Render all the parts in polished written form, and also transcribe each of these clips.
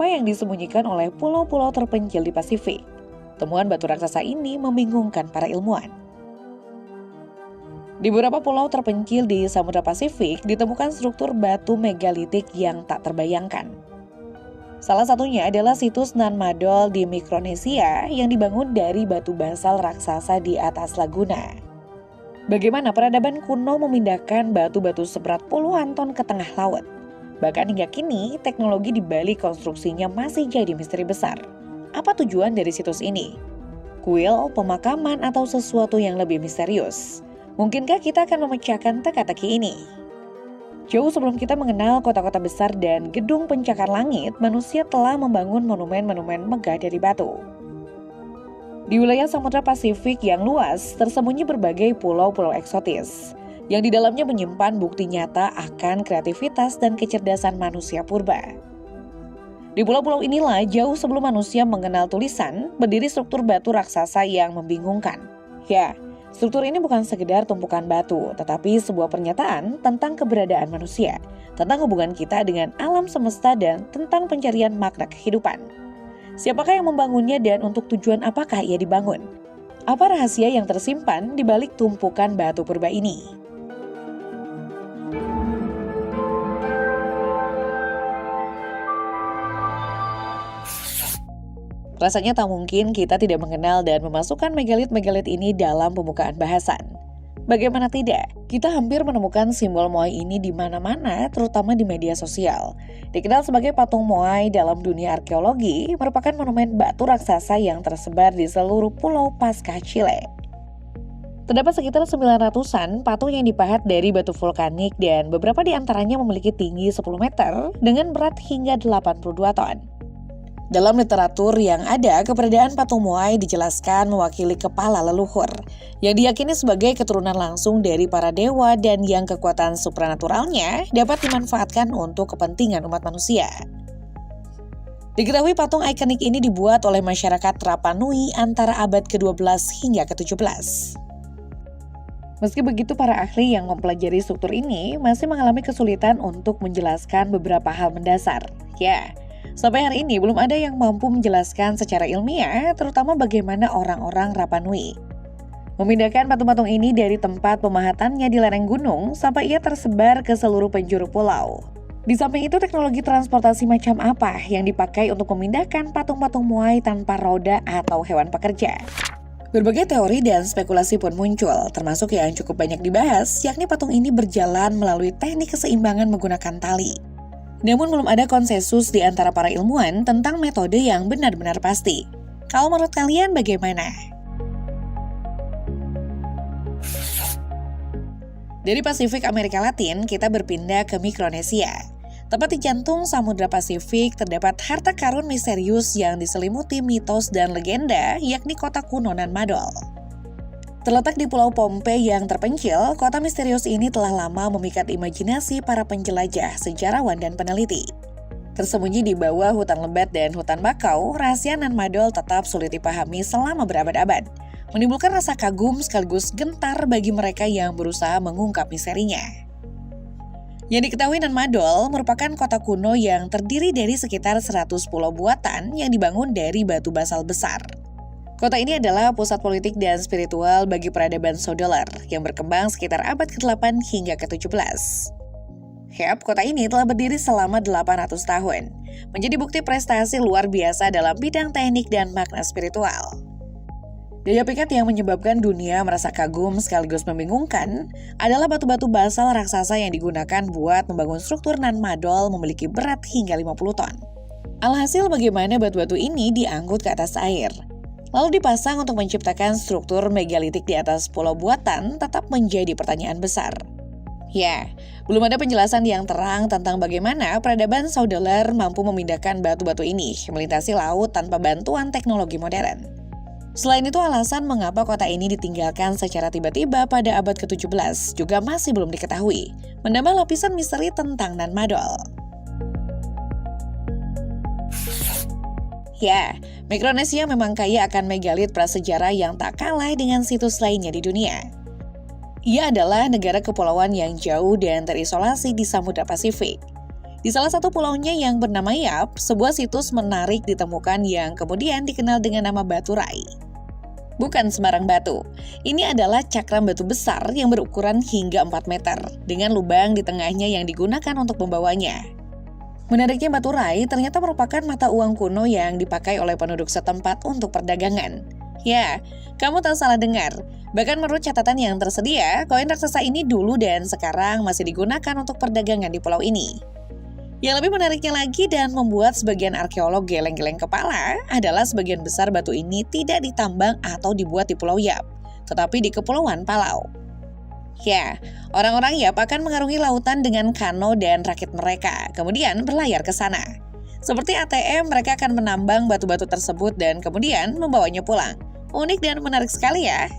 yang disembunyikan oleh pulau-pulau terpencil di Pasifik? Temuan batu raksasa ini membingungkan para ilmuwan. Di beberapa pulau terpencil di Samudra Pasifik ditemukan struktur batu megalitik yang tak terbayangkan. Salah satunya adalah situs Nan Madol di Mikronesia yang dibangun dari batu basal raksasa di atas laguna. Bagaimana peradaban kuno memindahkan batu-batu seberat puluhan ton ke tengah laut? Bahkan hingga kini, teknologi di balik konstruksinya masih jadi misteri besar. Apa tujuan dari situs ini? Kuil, pemakaman, atau sesuatu yang lebih misterius? Mungkinkah kita akan memecahkan teka-teki ini? Jauh sebelum kita mengenal kota-kota besar dan gedung pencakar langit, manusia telah membangun monumen-monumen megah dari batu. Di wilayah Samudra Pasifik yang luas, tersembunyi berbagai pulau-pulau eksotis, yang di dalamnya menyimpan bukti nyata akan kreativitas dan kecerdasan manusia purba. Di pulau-pulau inilah, jauh sebelum manusia mengenal tulisan, berdiri struktur batu raksasa yang membingungkan. Ya, struktur ini bukan sekedar tumpukan batu, tetapi sebuah pernyataan tentang keberadaan manusia, tentang hubungan kita dengan alam semesta, dan tentang pencarian makna kehidupan. Siapakah yang membangunnya dan untuk tujuan apakah ia dibangun? Apa rahasia yang tersimpan di balik tumpukan batu purba ini? Rasanya tak mungkin kita tidak mengenal dan memasukkan megalit-megalit ini dalam pembukaan bahasan. Bagaimana tidak, kita hampir menemukan simbol Moai ini di mana-mana, terutama di media sosial. Dikenal sebagai patung Moai dalam dunia arkeologi, merupakan monumen batu raksasa yang tersebar di seluruh pulau Pasca Chile. Terdapat sekitar 900-an patung yang dipahat dari batu vulkanik dan beberapa di antaranya memiliki tinggi 10 meter dengan berat hingga 82 ton. Dalam literatur yang ada, keberadaan patung Moai dijelaskan mewakili kepala leluhur, yang diyakini sebagai keturunan langsung dari para dewa dan yang kekuatan supranaturalnya dapat dimanfaatkan untuk kepentingan umat manusia. Diketahui patung ikonik ini dibuat oleh masyarakat Rapa Nui antara abad ke-12 hingga ke-17. Meski begitu, para ahli yang mempelajari struktur ini masih mengalami kesulitan untuk menjelaskan beberapa hal mendasar. Ya, sampai hari ini belum ada yang mampu menjelaskan secara ilmiah, terutama bagaimana orang-orang Rapa Nui memindahkan patung-patung ini dari tempat pemahatannya di lereng gunung sampai ia tersebar ke seluruh penjuru pulau. Di samping itu, teknologi transportasi macam apa yang dipakai untuk memindahkan patung-patung Moai tanpa roda atau hewan pekerja? Berbagai teori dan spekulasi pun muncul, termasuk yang cukup banyak dibahas, yakni patung ini berjalan melalui teknik keseimbangan menggunakan tali. Namun belum ada konsensus di antara para ilmuwan tentang metode yang benar-benar pasti. Kalau menurut kalian bagaimana? Dari Pasifik Amerika Latin, kita berpindah ke Mikronesia. Tepat di jantung Samudra Pasifik terdapat harta karun misterius yang diselimuti mitos dan legenda, yakni kota kuno Nan Madol. Terletak di Pulau Pohnpei yang terpencil, kota misterius ini telah lama memikat imajinasi para penjelajah, sejarawan, dan peneliti. Tersembunyi di bawah hutan lebat dan hutan bakau, rahasia Nan Madol tetap sulit dipahami selama berabad-abad, menimbulkan rasa kagum sekaligus gentar bagi mereka yang berusaha mengungkap misterinya. Yang diketahui, Nan Madol merupakan kota kuno yang terdiri dari sekitar 100 pulau buatan yang dibangun dari batu basal besar. Kota ini adalah pusat politik dan spiritual bagi peradaban Sodoler yang berkembang sekitar abad ke-8 hingga ke-17. Kota ini telah berdiri selama 800 tahun, menjadi bukti prestasi luar biasa dalam bidang teknik dan makna spiritual. Daya pikat yang menyebabkan dunia merasa kagum sekaligus membingungkan adalah batu-batu basal raksasa yang digunakan buat membangun struktur Nan Madol memiliki berat hingga 50 ton. Alhasil, bagaimana batu-batu ini diangkut ke atas air, lalu dipasang untuk menciptakan struktur megalitik di atas pulau buatan tetap menjadi pertanyaan besar. Ya, belum ada penjelasan yang terang tentang bagaimana peradaban Sodoler mampu memindahkan batu-batu ini melintasi laut tanpa bantuan teknologi modern. Selain itu, alasan mengapa kota ini ditinggalkan secara tiba-tiba pada abad ke-17 juga masih belum diketahui, menambah lapisan misteri tentang Nan Madol. Ya, Mikronesia memang kaya akan megalit prasejarah yang tak kalah dengan situs lainnya di dunia. Ia adalah negara kepulauan yang jauh dan terisolasi di Samudra Pasifik. Di salah satu pulaunya yang bernama Yap, sebuah situs menarik ditemukan yang kemudian dikenal dengan nama Batu Rai. Bukan sembarang batu, ini adalah cakram batu besar yang berukuran hingga 4 meter, dengan lubang di tengahnya yang digunakan untuk membawanya. Menariknya Batu Rai ternyata merupakan mata uang kuno yang dipakai oleh penduduk setempat untuk perdagangan. Ya, kamu tak salah dengar. Bahkan menurut catatan yang tersedia, koin raksasa ini dulu dan sekarang masih digunakan untuk perdagangan di pulau ini. Yang lebih menariknya lagi dan membuat sebagian arkeolog geleng-geleng kepala adalah sebagian besar batu ini tidak ditambang atau dibuat di Pulau Yap, tetapi di Kepulauan Palau. Ya, orang-orang Yap akan mengarungi lautan dengan kano dan rakit mereka, kemudian berlayar ke sana. Seperti ATM, mereka akan menambang batu-batu tersebut dan kemudian membawanya pulang. Unik dan menarik sekali ya.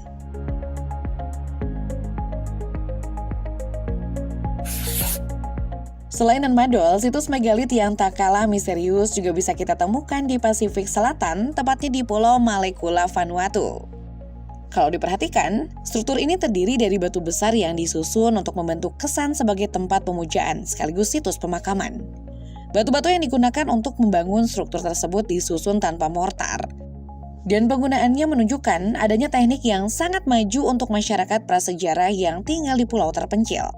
Selain Nanmadol, situs megalit yang tak kalah misterius juga bisa kita temukan di Pasifik Selatan, tepatnya di Pulau Malekula, Vanuatu. Kalau diperhatikan, struktur ini terdiri dari batu besar yang disusun untuk membentuk kesan sebagai tempat pemujaan sekaligus situs pemakaman. Batu-batu yang digunakan untuk membangun struktur tersebut disusun tanpa mortar. Dan penggunaannya menunjukkan adanya teknik yang sangat maju untuk masyarakat prasejarah yang tinggal di pulau terpencil.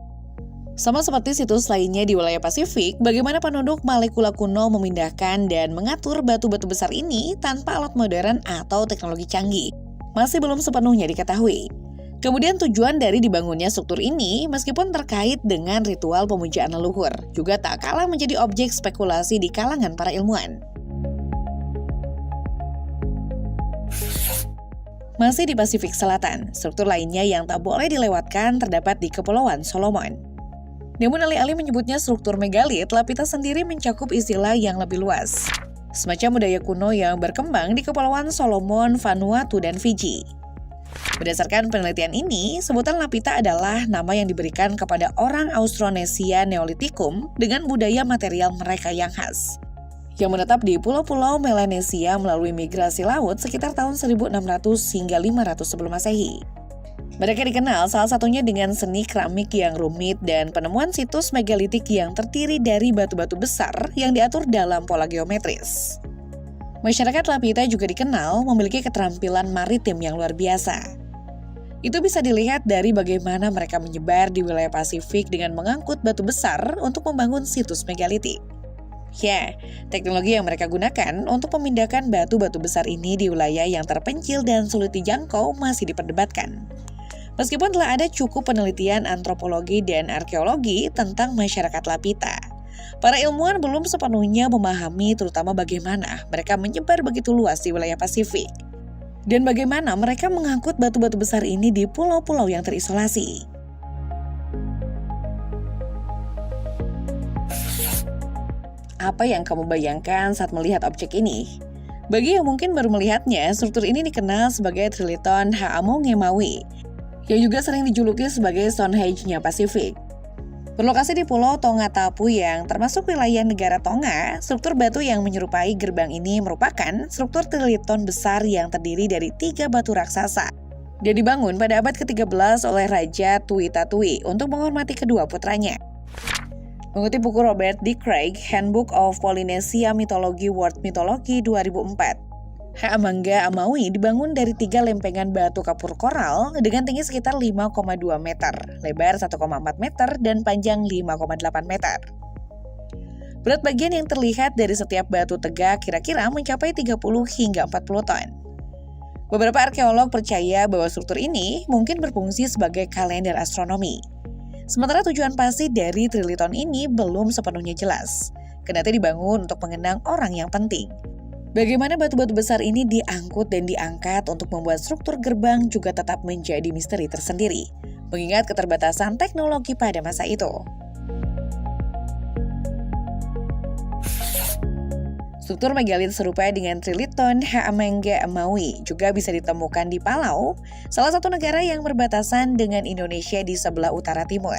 Sama seperti situs lainnya di wilayah Pasifik, bagaimana penduduk Malekula kuno memindahkan dan mengatur batu-batu besar ini tanpa alat modern atau teknologi canggih, masih belum sepenuhnya diketahui. Kemudian tujuan dari dibangunnya struktur ini, meskipun terkait dengan ritual pemujaan leluhur, juga tak kalah menjadi objek spekulasi di kalangan para ilmuwan. Masih di Pasifik Selatan, struktur lainnya yang tak boleh dilewatkan terdapat di Kepulauan Solomon. Namun alih-alih menyebutnya struktur megalit, Lapita sendiri mencakup istilah yang lebih luas. Semacam budaya kuno yang berkembang di Kepulauan Solomon, Vanuatu, dan Fiji. Berdasarkan penelitian ini, sebutan Lapita adalah nama yang diberikan kepada orang Austronesia Neolitikum dengan budaya material mereka yang khas, yang menetap di pulau-pulau Melanesia melalui migrasi laut sekitar tahun 1600 hingga 500 sebelum Masehi. Mereka dikenal salah satunya dengan seni keramik yang rumit dan penemuan situs megalitik yang terdiri dari batu-batu besar yang diatur dalam pola geometris. Masyarakat Lapita juga dikenal memiliki keterampilan maritim yang luar biasa. Itu bisa dilihat dari bagaimana mereka menyebar di wilayah Pasifik dengan mengangkut batu besar untuk membangun situs megalitik. Ya, teknologi yang mereka gunakan untuk memindahkan batu-batu besar ini di wilayah yang terpencil dan sulit dijangkau masih diperdebatkan. Meskipun telah ada cukup penelitian antropologi dan arkeologi tentang masyarakat Lapita, para ilmuwan belum sepenuhnya memahami terutama bagaimana mereka menyebar begitu luas di wilayah Pasifik, dan bagaimana mereka mengangkut batu-batu besar ini di pulau-pulau yang terisolasi. Apa yang kamu bayangkan saat melihat objek ini? Bagi yang mungkin baru melihatnya, struktur ini dikenal sebagai Triliton Ha'amonge-Maui, yang juga sering dijuluki sebagai Stonehenge-nya Pasifik. Berlokasi di Pulau Tongatapu yang termasuk wilayah negara Tonga, struktur batu yang menyerupai gerbang ini merupakan struktur Triliton besar yang terdiri dari 3 batu raksasa. Dia dibangun pada abad ke-13 oleh Raja Tuitatui untuk menghormati kedua putranya. Mengutip buku Robert D. Craig, Handbook of Polynesia Mythology World Mythology 2004, Ha'amonge-Maui dibangun dari 3 lempengan batu kapur koral dengan tinggi sekitar 5,2 meter, lebar 1,4 meter, dan panjang 5,8 meter. Berat bagian yang terlihat dari setiap batu tegak kira-kira mencapai 30 hingga 40 ton. Beberapa arkeolog percaya bahwa struktur ini mungkin berfungsi sebagai kalender astronomi. Sementara tujuan pasti dari Triliton ini belum sepenuhnya jelas, kendati dibangun untuk mengenang orang yang penting. Bagaimana batu-batu besar ini diangkut dan diangkat untuk membuat struktur gerbang juga tetap menjadi misteri tersendiri, mengingat keterbatasan teknologi pada masa itu. Struktur megalit serupa dengan Triliton Ha'amonge-Maui juga bisa ditemukan di Palau, salah satu negara yang berbatasan dengan Indonesia di sebelah utara timur.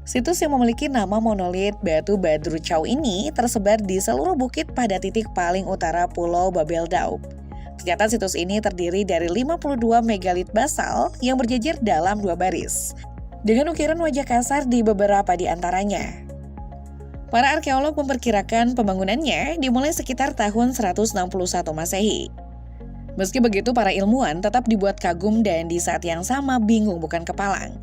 Situs yang memiliki nama monolit batu Badru Chow ini tersebar di seluruh bukit pada titik paling utara Pulau Babel Daub. Ternyata situs ini terdiri dari 52 megalit basal yang berjejer dalam 2 baris, dengan ukiran wajah kasar di beberapa di antaranya. Para arkeolog memperkirakan pembangunannya dimulai sekitar tahun 161 Masehi. Meski begitu, para ilmuwan tetap dibuat kagum dan di saat yang sama bingung bukan kepalang.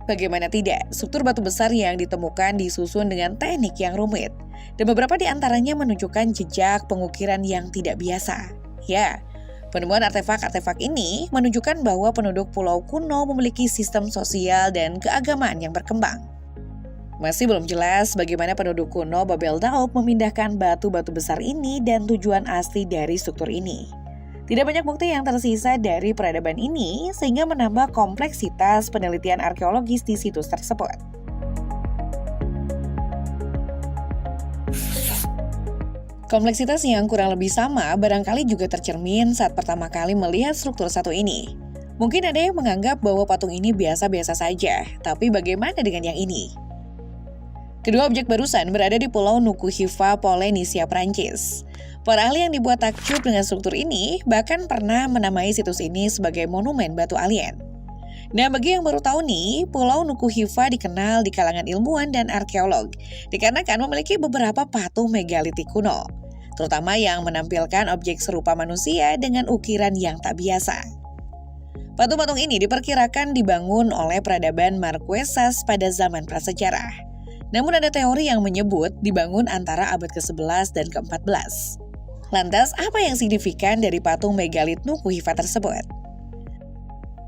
Bagaimana tidak, struktur batu besar yang ditemukan disusun dengan teknik yang rumit, dan beberapa di antaranya menunjukkan jejak pengukiran yang tidak biasa. Ya, penemuan artefak-artefak ini menunjukkan bahwa penduduk pulau kuno memiliki sistem sosial dan keagamaan yang berkembang. Masih belum jelas bagaimana penduduk kuno Babel Daub memindahkan batu-batu besar ini dan tujuan asli dari struktur ini. Tidak banyak bukti yang tersisa dari peradaban ini sehingga menambah kompleksitas penelitian arkeologis di situs tersebut. Kompleksitas yang kurang lebih sama barangkali juga tercermin saat pertama kali melihat struktur satu ini. Mungkin ada yang menganggap bahwa patung ini biasa-biasa saja, tapi bagaimana dengan yang ini? Kedua objek barusan berada di Pulau Nukuhiva, Polynesia, Prancis. Para ahli yang dibuat takjub dengan struktur ini bahkan pernah menamai situs ini sebagai monumen batu alien. Nah, bagi yang baru tahu nih, Pulau Nukuhiva dikenal di kalangan ilmuwan dan arkeolog dikarenakan memiliki beberapa patung megalitik kuno, terutama yang menampilkan objek serupa manusia dengan ukiran yang tak biasa. Patung-patung ini diperkirakan dibangun oleh peradaban Marquesas pada zaman prasejarah. Namun ada teori yang menyebut dibangun antara abad ke-11 dan ke-14. Lantas, apa yang signifikan dari patung megalit Nukuhiva tersebut?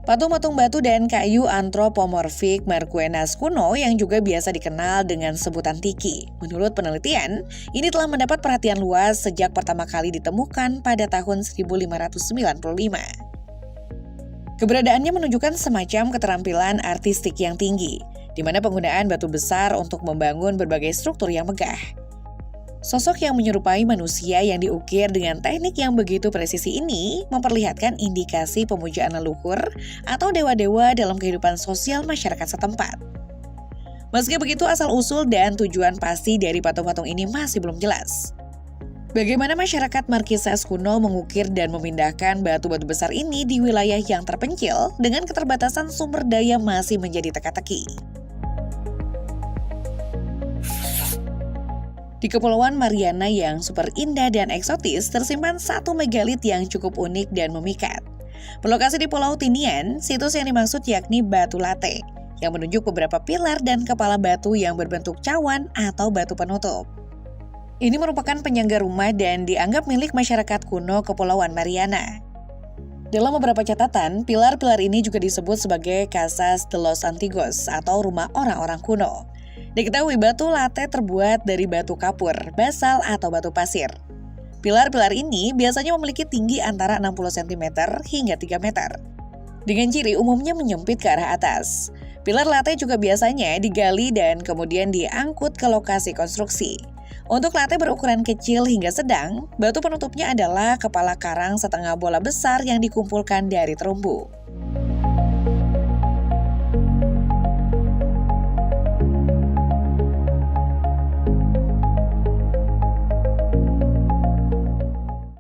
Patung-patung batu dan kayu antropomorfik Marquesas kuno yang juga biasa dikenal dengan sebutan tiki. Menurut penelitian, ini telah mendapat perhatian luas sejak pertama kali ditemukan pada tahun 1595. Keberadaannya menunjukkan semacam keterampilan artistik yang tinggi, di mana penggunaan batu besar untuk membangun berbagai struktur yang megah. Sosok yang menyerupai manusia yang diukir dengan teknik yang begitu presisi ini memperlihatkan indikasi pemujaan leluhur atau dewa-dewa dalam kehidupan sosial masyarakat setempat. Meski begitu, asal-usul dan tujuan pasti dari patung-patung ini masih belum jelas. Bagaimana masyarakat Marquesas kuno mengukir dan memindahkan batu-batu besar ini di wilayah yang terpencil dengan keterbatasan sumber daya masih menjadi teka-teki. Di Kepulauan Mariana yang super indah dan eksotis, tersimpan satu megalit yang cukup unik dan memikat. Berlokasi di Pulau Tinian, situs yang dimaksud yakni Batu Latte, yang menunjuk beberapa pilar dan kepala batu yang berbentuk cawan atau batu penutup. Ini merupakan penyangga rumah dan dianggap milik masyarakat kuno Kepulauan Mariana. Dalam beberapa catatan, pilar-pilar ini juga disebut sebagai Casas de los Antiguos atau rumah orang-orang kuno. Diketahui batu latte terbuat dari batu kapur, basal atau batu pasir. Pilar-pilar ini biasanya memiliki tinggi antara 60 cm hingga 3 meter. Dengan ciri umumnya menyempit ke arah atas. Pilar latte juga biasanya digali dan kemudian diangkut ke lokasi konstruksi. Untuk latte berukuran kecil hingga sedang, batu penutupnya adalah kepala karang setengah bola besar yang dikumpulkan dari terumbu.